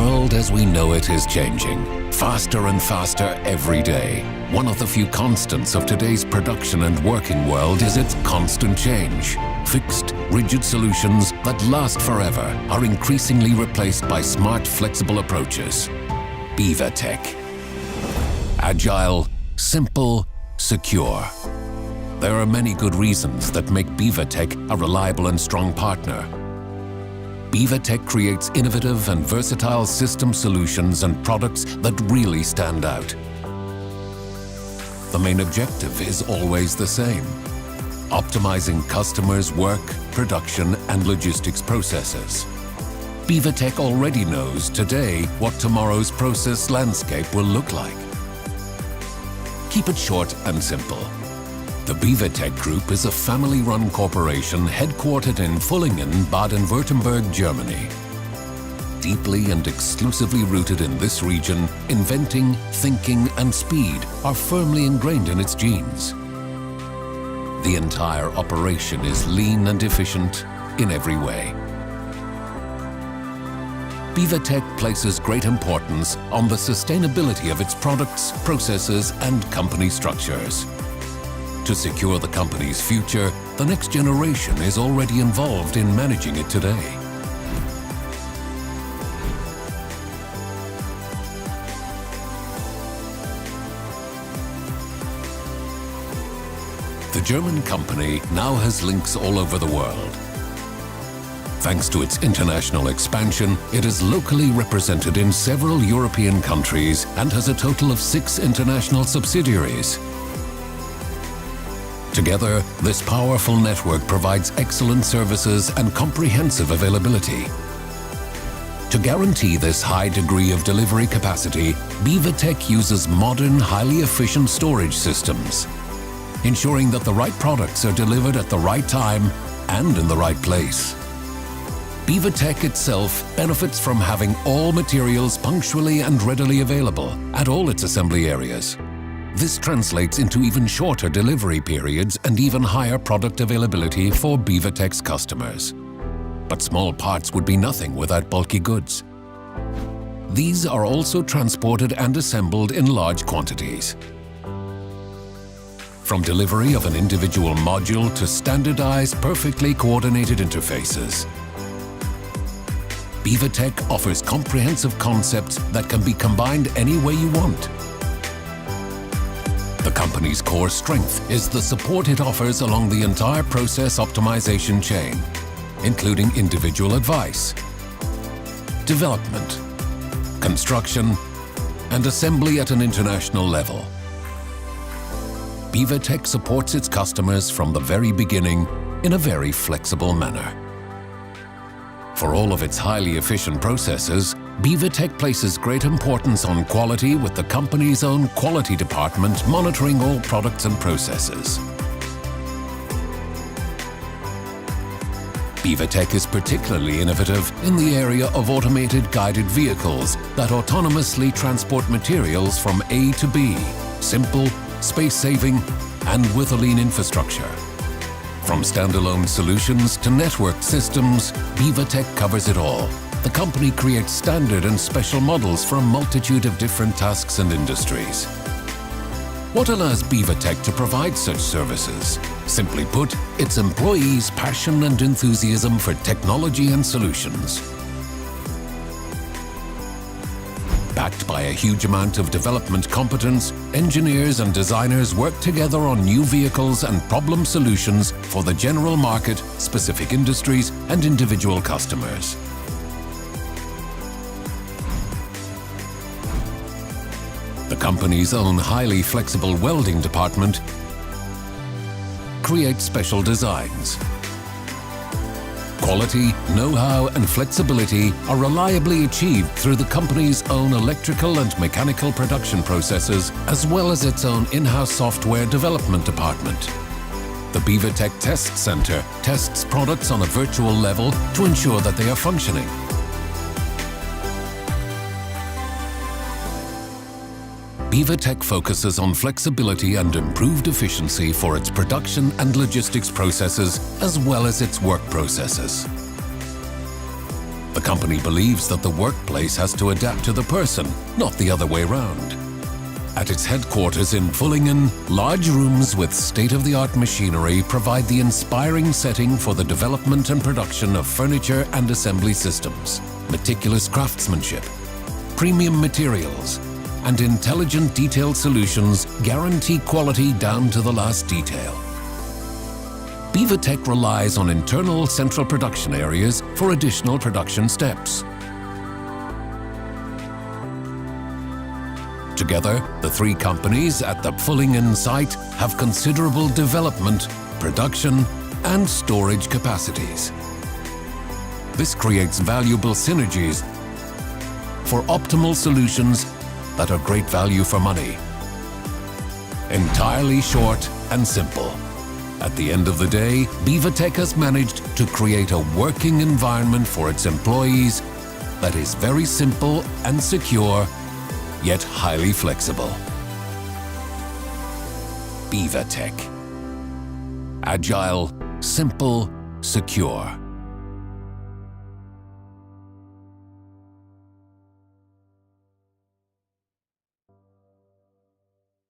world as we know it is changing, faster and faster every day. One of the few constants of today's production and working world is its constant change. Fixed, rigid solutions that last forever are increasingly replaced by smart, flexible approaches. BeeWaTec. Agile, simple, secure. There are many good reasons that make BeeWaTec a reliable and strong partner. BeeWaTec creates innovative and versatile system solutions and products that really stand out. The main objective is always the same: optimizing customers' work, production, and logistics processes. BeeWaTec already knows today what tomorrow's process landscape will look like. Keep it short and simple. The BeeWaTec Group is a family-run corporation headquartered in Villingen, Baden-Württemberg, Germany. Deeply and exclusively rooted in this region, inventing, thinking, and speed are firmly ingrained in its genes. The entire operation is lean and efficient in every way. BeeWaTec places great importance on the sustainability of its products, processes, and company structures. To secure the company's future, the next generation is already involved in managing it today. The German company now has links all over the world. Thanks to its international expansion, it is locally represented in several European countries and has a total of 6 international subsidiaries. Together, this powerful network provides excellent services and comprehensive availability. To guarantee this high degree of delivery capacity, BeeWaTec uses modern, highly efficient storage systems, ensuring that the right products are delivered at the right time and in the right place. BeeWaTec itself benefits from having all materials punctually and readily available at all its assembly areas. This translates into even shorter delivery periods and even higher product availability for BeeWaTec's customers. But small parts would be nothing without bulky goods. These are also transported and assembled in large quantities. From delivery of an individual module to standardized, perfectly coordinated interfaces, BeeWaTec offers comprehensive concepts that can be combined any way you want. The company's core strength is the support it offers along the entire process optimization chain, including individual advice, development, construction, and assembly at an international level. BeeWaTec supports its customers from the very beginning in a very flexible manner. For all of its highly efficient processes, BeeWaTec places great importance on quality with the company's own quality department monitoring all products and processes. BeeWaTec is particularly innovative in the area of automated guided vehicles that autonomously transport materials from A to B, simple, space-saving, and with a lean infrastructure. From standalone solutions to networked systems, BeeWaTec covers it all. The company creates standard and special models for a multitude of different tasks and industries. What allows BeeWaTec to provide such services? Simply put, its employees' passion and enthusiasm for technology and solutions. Backed by a huge amount of development competence, engineers and designers work together on new vehicles and problem solutions for the general market, specific industries, and individual customers. The company's own highly flexible welding department creates special designs. Quality, know-how, and flexibility are reliably achieved through the company's own electrical and mechanical production processes, as well as its own in-house software development department. The BeeWaTec Test Center tests products on a virtual level to ensure that they are functioning. BeeWaTec focuses on flexibility and improved efficiency for its production and logistics processes, as well as its work processes. The company believes that the workplace has to adapt to the person, not the other way round. At its headquarters in Villingen, large rooms with state-of-the-art machinery provide the inspiring setting for the development and production of furniture and assembly systems. Meticulous craftsmanship, premium materials, and intelligent detailed solutions guarantee quality down to the last detail. BeeWaTec relies on internal central production areas for additional production steps. Together, the three companies at the Villingen site have considerable development, production, and storage capacities. This creates valuable synergies for optimal solutions that are great value for money. Entirely short and simple. At the end of the day, BeeWaTec has managed to create a working environment for its employees that is very simple and secure, yet highly flexible. BeeWaTec. Agile, simple, secure.